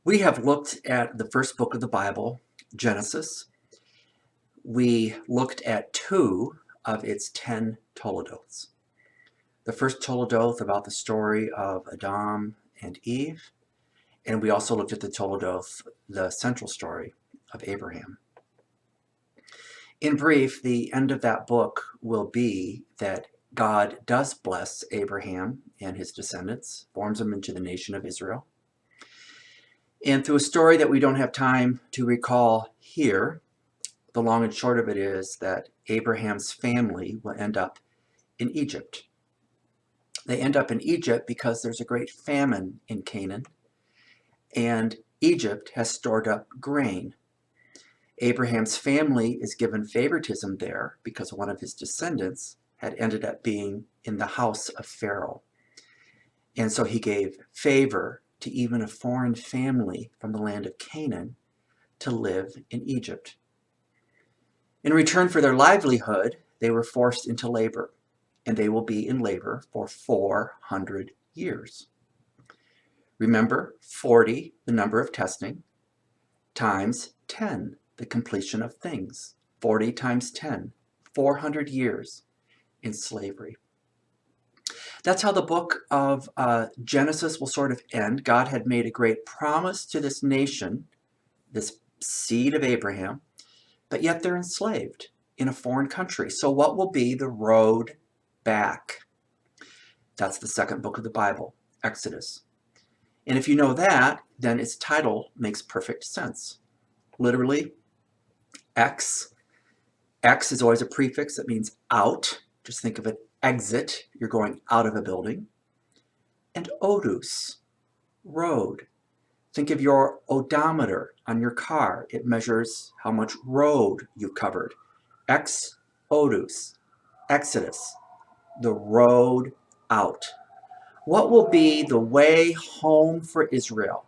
We have looked at the first book of the Bible, Genesis. We looked at 2 of its 10 Toledoths. The first Toledoth about the story of Adam and Eve, and we also looked at the Toledoth, the central story of Abraham. In brief, the end of that book will be that God does bless Abraham and his descendants, forms them into the nation of Israel. And through a story that we don't have time to recall here, the long and short of it is that Abraham's family will end up in Egypt. They end up in Egypt because there's a great famine in Canaan, and Egypt has stored up grain. Abraham's family is given favoritism there because one of his descendants had ended up being in the house of Pharaoh. And so he gave favor to even a foreign family from the land of Canaan to live in Egypt. In return for their livelihood, they were forced into labor, and they will be in labor for 400 years. Remember, 40, the number of testing, times 10, the completion of things. 40 times 10, 400 years in slavery. That's how the book of Genesis will sort of end. God had made a great promise to this nation, this seed of Abraham, but yet they're enslaved in a foreign country. So what will be the road back? That's the second book of the Bible, Exodus. And if you know that, then its title makes perfect sense. Literally, X is always a prefix that means out. Just think of it, exit, you're going out of a building. And odus, road. Think of your odometer on your car. It measures how much road you've covered. Ex odus, Exodus, the road out. What will be the way home for Israel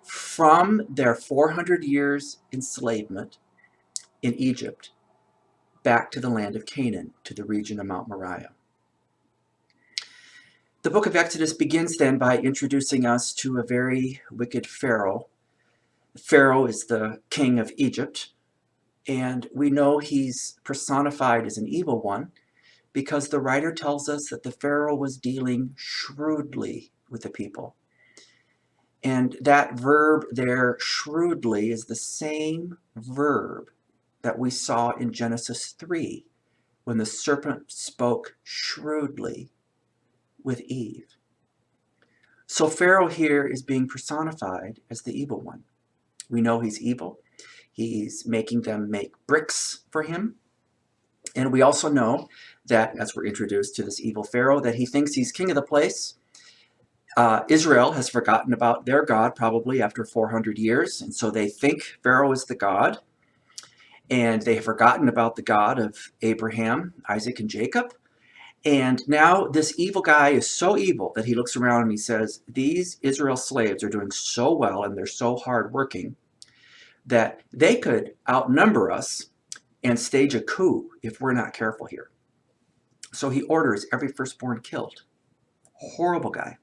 from their 400 years enslavement in Egypt back to the land of Canaan, to the region of Mount Moriah? The book of Exodus begins then by introducing us to a very wicked Pharaoh. Pharaoh is the king of Egypt, and we know he's personified as an evil one because the writer tells us that the Pharaoh was dealing shrewdly with the people. And that verb there, shrewdly, is the same verb that we saw in Genesis 3 when the serpent spoke shrewdly with Eve. So Pharaoh here is being personified as the evil one. We know he's evil. He's making them make bricks for him. And we also know that, as we're introduced to this evil Pharaoh, that he thinks he's king of the place. Israel has forgotten about their God probably after 400 years, and so they think Pharaoh is the God, and they have forgotten about the God of Abraham, Isaac, and Jacob. And now this evil guy is so evil that he looks around and he says, these Israel slaves are doing so well and they're so hardworking that they could outnumber us and stage a coup if we're not careful here. So he orders every firstborn killed. Horrible guy.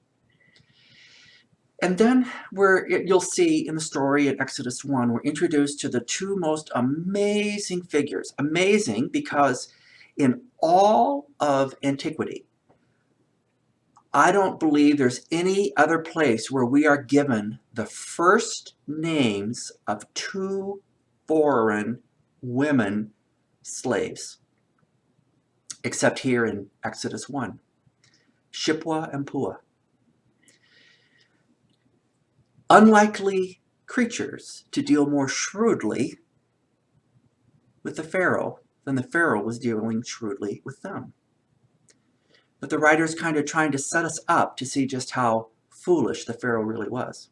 And then you'll see in the story in Exodus 1, we're introduced to the 2 most amazing figures. Amazing because in all of antiquity, I don't believe there's any other place where we are given the first names of 2 foreign women slaves, except here in Exodus 1, Shipwa and Puah. Unlikely creatures to deal more shrewdly with the Pharaoh than the Pharaoh was dealing shrewdly with them. But the writer's kind of trying to set us up to see just how foolish the Pharaoh really was.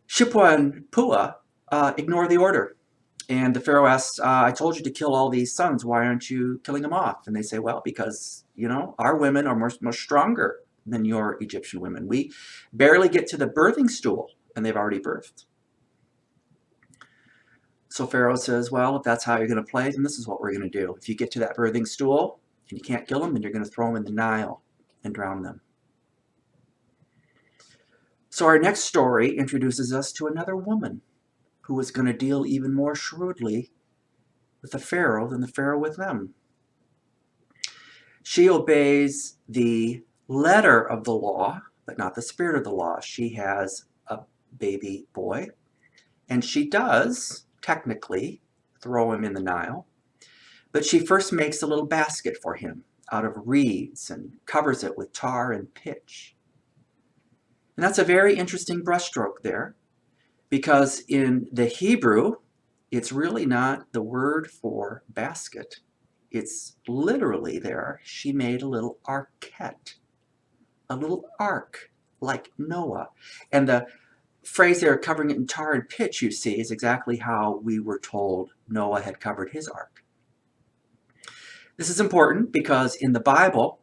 Shipwa and Puah ignore the order. And the Pharaoh asks, I told you to kill all these sons. Why aren't you killing them off? And they say, well, because, our women are much stronger than your Egyptian women. We barely get to the birthing stool, and they've already birthed. So Pharaoh says, well, if that's how you're going to play, then this is what we're going to do. If you get to that birthing stool and you can't kill them, then you're going to throw them in the Nile and drown them. So So our next story introduces us to another woman who is going to deal even more shrewdly with the Pharaoh than the Pharaoh with them. She obeys the letter of the law, but not the spirit of the law. She has a baby boy, and she does, technically, throw him in the Nile. But she first makes a little basket for him out of reeds and covers it with tar and pitch. And that's a very interesting brushstroke there, because in the Hebrew, it's really not the word for basket. It's literally there, she made a little arket, a little ark, like Noah. And the phrase there, covering it in tar and pitch, you see, is exactly how we were told Noah had covered his ark. This is important because in the Bible,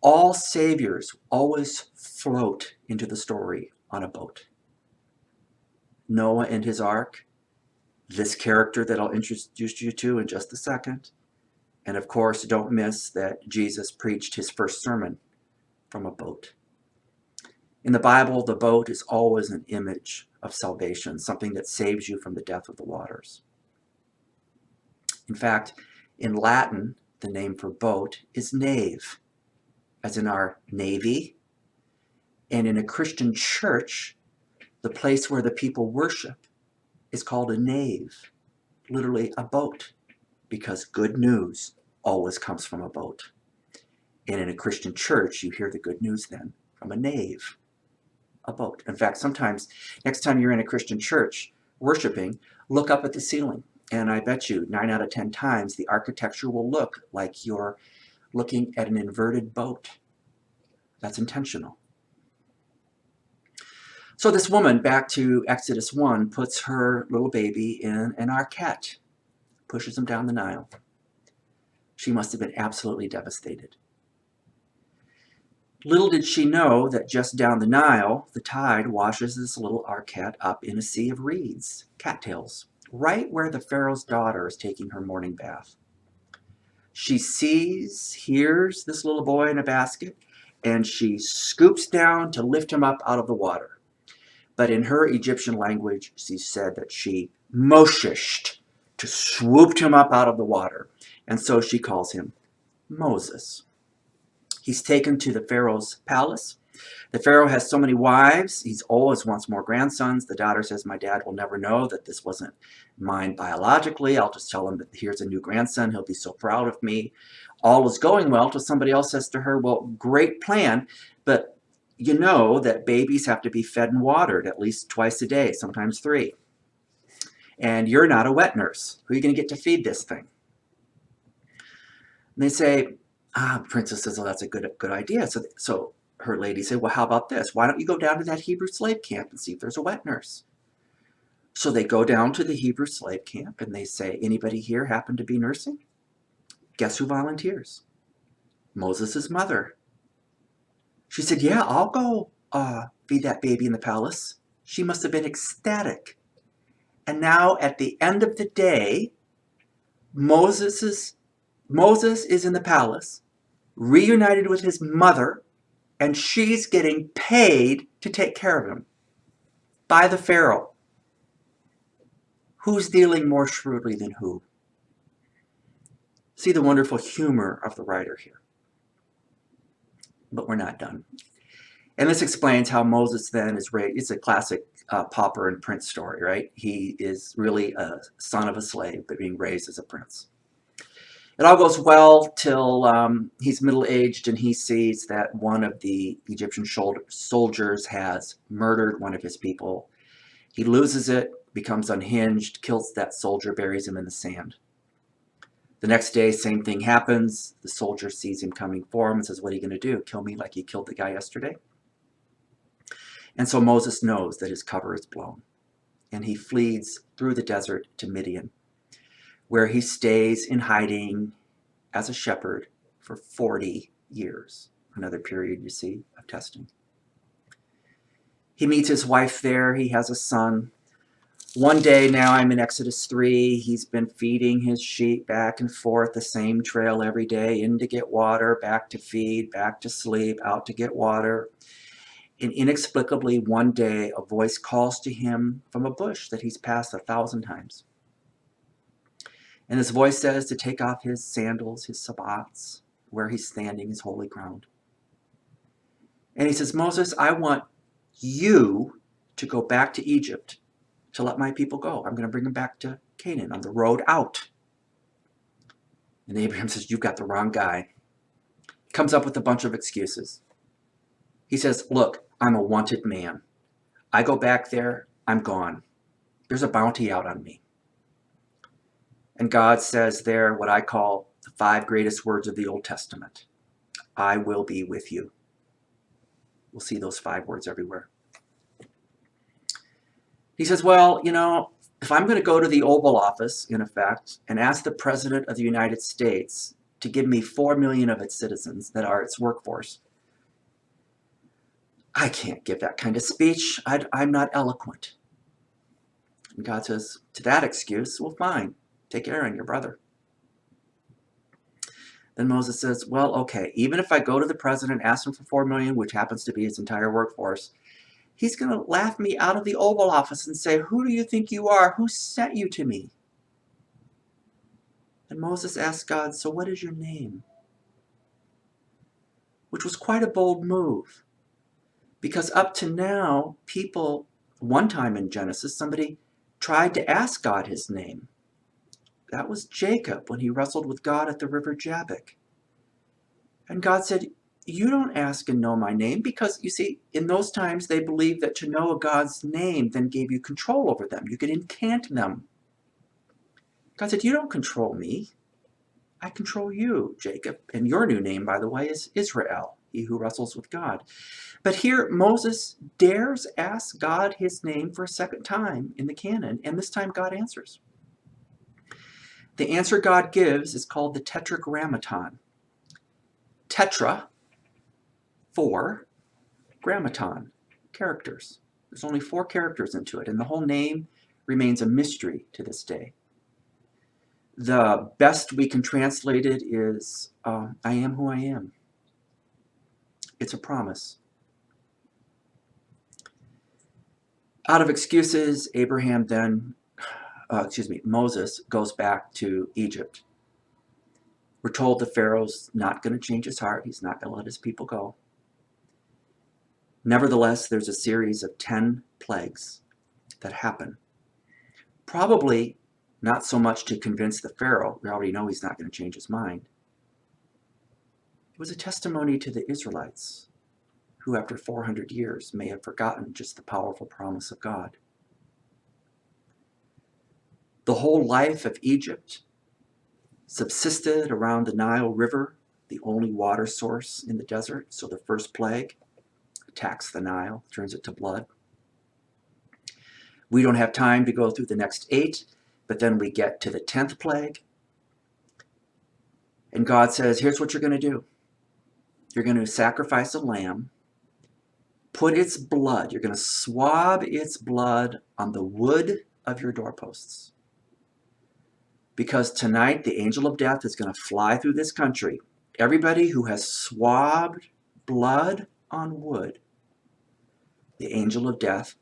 all saviors always float into the story on a boat. Noah and his ark, this character that I'll introduce you to in just a second, and of course, don't miss that Jesus preached his first sermon from a boat. In the Bible, the boat is always an image of salvation, something that saves you from the death of the waters. In fact, in Latin, the name for boat is nave, as in our navy. And in a Christian church, the place where the people worship is called a nave, literally a boat, because good news always comes from a boat. And in a Christian church, you hear the good news then from a nave, a boat. In fact, sometimes, next time you're in a Christian church worshiping, look up at the ceiling. And I bet you 9 out of 10 times the architecture will look like you're looking at an inverted boat. That's intentional. So this woman, back to Exodus 1, puts her little baby in an arket, pushes him down the Nile. She must have been absolutely devastated. Little did she know that just down the Nile, the tide washes this little arket up in a sea of reeds, cattails, right where the Pharaoh's daughter is taking her morning bath. She hears this little boy in a basket, and she scoops down to lift him up out of the water. But in her Egyptian language, she said that she moshished, to swooped him up out of the water. And so she calls him Moses. He's taken to the Pharaoh's palace. The Pharaoh has so many wives. He always wants more grandsons. The daughter says, my dad will never know that this wasn't mine biologically. I'll just tell him that here's a new grandson. He'll be so proud of me. All is going well till somebody else says to her, well, great plan, but you know that babies have to be fed and watered at least twice a day, sometimes 3. And you're not a wet nurse. Who are you going to get to feed this thing? And they say, the princess says, oh, that's a good idea. So her lady said, well, how about this? Why don't you go down to that Hebrew slave camp and see if there's a wet nurse? So they go down to the Hebrew slave camp and they say, anybody here happen to be nursing? Guess who volunteers? Moses' mother. She said, yeah, I'll go feed that baby in the palace. She must have been ecstatic. And now at the end of the day, Moses is in the palace, reunited with his mother, and she's getting paid to take care of him by the Pharaoh. Who's dealing more shrewdly than who? See the wonderful humor of the writer here. But we're not done. And this explains how Moses then is raised. It's a classic pauper and prince story, right? He is really a son of a slave, but being raised as a prince. It all goes well till he's middle-aged and he sees that one of the Egyptian soldiers has murdered one of his people. He loses it, becomes unhinged, kills that soldier, buries him in the sand. The next day, same thing happens. The soldier sees him coming for him and says, what are you going to do? Kill me like you killed the guy yesterday? And so Moses knows that his cover is blown. And he flees through the desert to Midian, where he stays in hiding as a shepherd for 40 years. Another period, you see, of testing. He meets his wife there. He has a son. One day now, I'm in Exodus 3. He's been feeding his sheep back and forth the same trail every day, in to get water, back to feed, back to sleep, out to get water. And inexplicably, one day, a voice calls to him from a bush that he's passed 1,000 times. And this voice says to take off his sandals, his sabbats, where he's standing is holy ground. And he says, Moses, I want you to go back to Egypt to let my people go. I'm going to bring them back to Canaan on the road out. And Abraham says, you've got the wrong guy. Comes up with a bunch of excuses. He says, look, I'm a wanted man. I go back there, I'm gone. There's a bounty out on me. And God says there what I call the 5 greatest words of the Old Testament. I will be with you. We'll see those 5 words everywhere. He says, well, you know, if I'm going to go to the Oval Office, in effect, and ask the President of the United States to give me 4 million of its citizens that are its workforce, I can't give that kind of speech. I'm not eloquent. And God says, to that excuse, well, fine. Take Aaron, your brother. Then Moses says, well, okay, even if I go to the president, ask him for 4 million, which happens to be his entire workforce, he's going to laugh me out of the Oval Office and say, who do you think you are? Who sent you to me? And Moses asked God, so what is your name? Which was quite a bold move. Because up to now, people, one time in Genesis, somebody tried to ask God his name. That was Jacob when he wrestled with God at the river Jabbok. And God said, you don't ask and know my name, because, you see, in those times they believed that to know a God's name then gave you control over them. You could incant them. God said, you don't control me. I control you, Jacob. And your new name, by the way, is Israel, he who wrestles with God. But here Moses dares ask God his name for a second time in the canon, and this time God answers. The answer God gives is called the Tetragrammaton. Tetra, 4, grammaton, characters. There's only 4 characters into it, and the whole name remains a mystery to this day. The best we can translate it is, I am who I am. It's a promise. Out of excuses, Moses goes back to Egypt. We're told the Pharaoh's not going to change his heart. He's not going to let his people go. Nevertheless, there's a series of 10 plagues that happen. Probably not so much to convince the Pharaoh. We already know he's not going to change his mind. It was a testimony to the Israelites, who after 400 years may have forgotten just the powerful promise of God. The whole life of Egypt subsisted around the Nile River, the only water source in the desert. So the first plague attacks the Nile, turns it to blood. We don't have time to go through the next 8, but then we get to the 10th plague. And God says, here's what you're going to do. You're going to sacrifice a lamb, put its blood, you're going to swab its blood on the wood of your doorposts. Because tonight the angel of death is going to fly through this country. Everybody who has swabbed blood on wood, the angel of death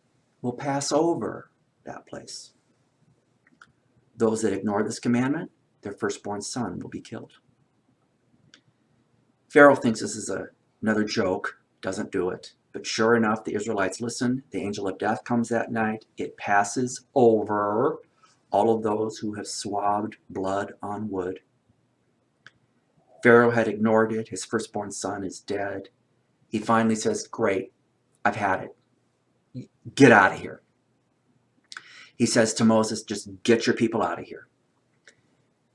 will pass over that place. Those that ignore this commandment, their firstborn son will be killed. Pharaoh thinks this is another joke, doesn't do it. But sure enough, the Israelites listen. The angel of death comes that night. It passes over all of those who have swabbed blood on wood. Pharaoh had ignored it. His firstborn son is dead. He finally says, great, I've had it. Get out of here. He says to Moses, just get your people out of here.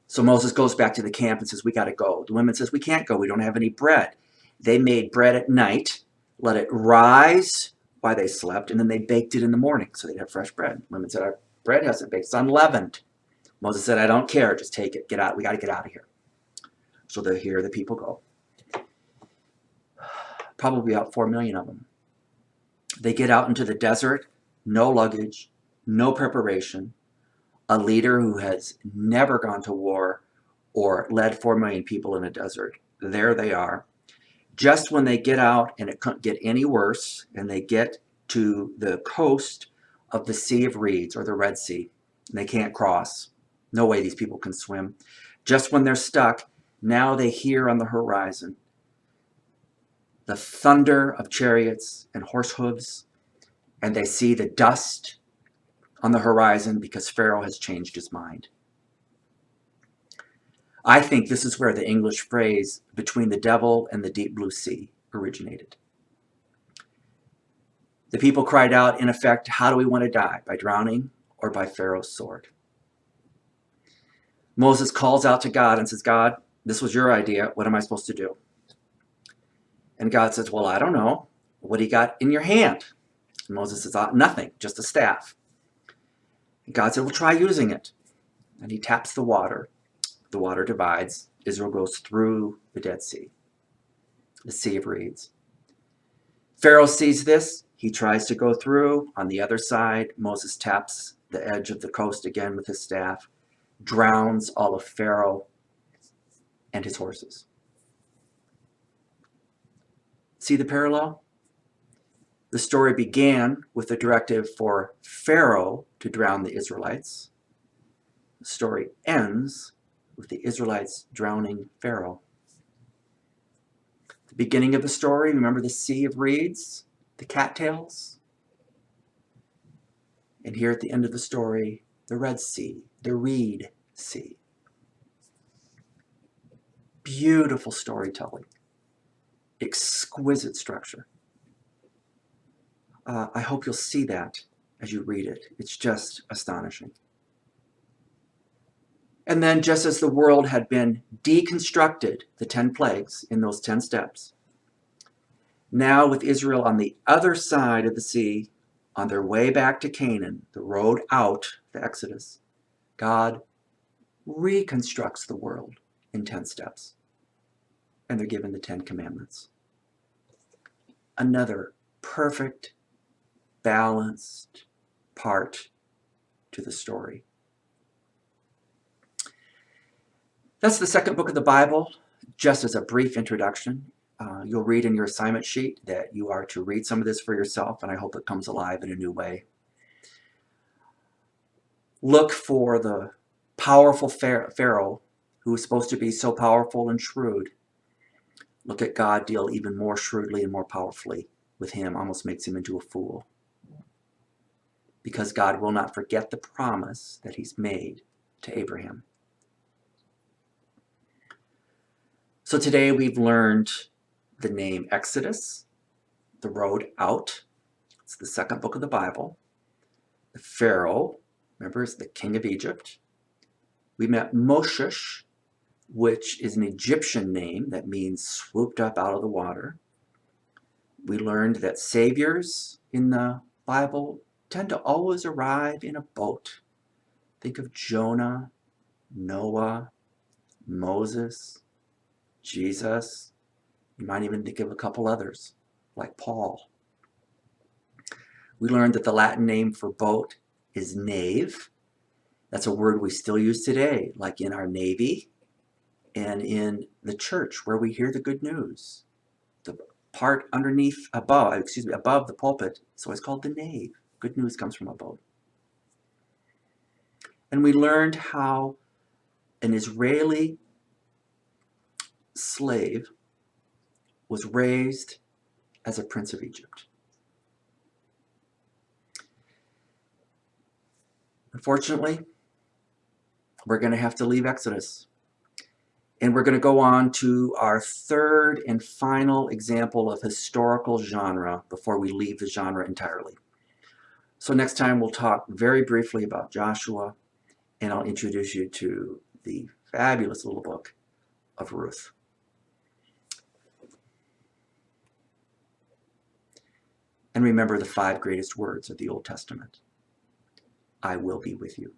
So Moses goes back to the camp and says, we got to go. The women says, we can't go. We don't have any bread. They made bread at night, let it rise while they slept, and then they baked it in the morning so they'd have fresh bread. Women said, our bread hasn't baked. It's unleavened. Moses said, I don't care. Just take it. Get out. We got to get out of here. So here the people go. Probably about 4 million of them. They get out into the desert, no luggage, no preparation. A leader who has never gone to war or led 4 million people in a desert. There they are. Just when they get out and it couldn't get any worse, and they get to the coast of the Sea of Reeds, or the Red Sea, and they can't cross. No way these people can swim. Just when they're stuck, now they hear on the horizon the thunder of chariots and horse hooves, and they see the dust on the horizon because Pharaoh has changed his mind. I think this is where the English phrase "between the devil and the deep blue sea" originated. The people cried out, in effect, how do we want to die? By drowning or by Pharaoh's sword? Moses calls out to God and says, God, this was your idea. What am I supposed to do? And God says, well, I don't know. What do you got in your hand? And Moses says, nothing, just a staff. And God said, well, try using it. And he taps the water. The water divides. Israel goes through the Dead Sea, the Sea of Reeds. Pharaoh sees this. He tries to go through. On the other side, Moses taps the edge of the coast again with his staff, drowns all of Pharaoh and his horses. See the parallel? The story began with a directive for Pharaoh to drown the Israelites. The story ends with the Israelites drowning Pharaoh. The beginning of the story, remember the Sea of Reeds, the cattails? And here at the end of the story, the Red Sea, the Reed Sea. Beautiful storytelling, exquisite structure. I hope you'll see that as you read it. It's just astonishing. And then just as the world had been deconstructed, the 10 plagues in those 10 steps, now with Israel on the other side of the sea, on their way back to Canaan, the road out, the Exodus, God reconstructs the world in 10 steps. And they're given the 10 commandments. Another perfect, balanced part to the story. That's the second book of the Bible. Just as a brief introduction, you'll read in your assignment sheet that you are to read some of this for yourself, and I hope it comes alive in a new way. Look for the powerful Pharaoh, who is supposed to be so powerful and shrewd. Look at God deal even more shrewdly and more powerfully with him, almost makes him into a fool. Because God will not forget the promise that he's made to Abraham. So today we've learned the name Exodus, the road out. It's the second book of the Bible. The Pharaoh, remember, is the king of Egypt. We met Moshe, which is an Egyptian name that means swooped up out of the water. We learned that saviors in the Bible tend to always arrive in a boat. Think of Jonah, Noah, Moses, Jesus. You might even think of a couple others, like Paul. We learned that the Latin name for boat is nave. That's a word we still use today, like in our Navy and in the church where we hear the good news. The part above the pulpit is always called the nave. Good news comes from a boat. And we learned how an Israeli slave was raised as a prince of Egypt. Unfortunately, we're going to have to leave Exodus. And we're going to go on to our third and final example of historical genre before we leave the genre entirely. So next time we'll talk very briefly about Joshua, and I'll introduce you to the fabulous little book of Ruth. And remember the 5 greatest words of the Old Testament. I will be with you.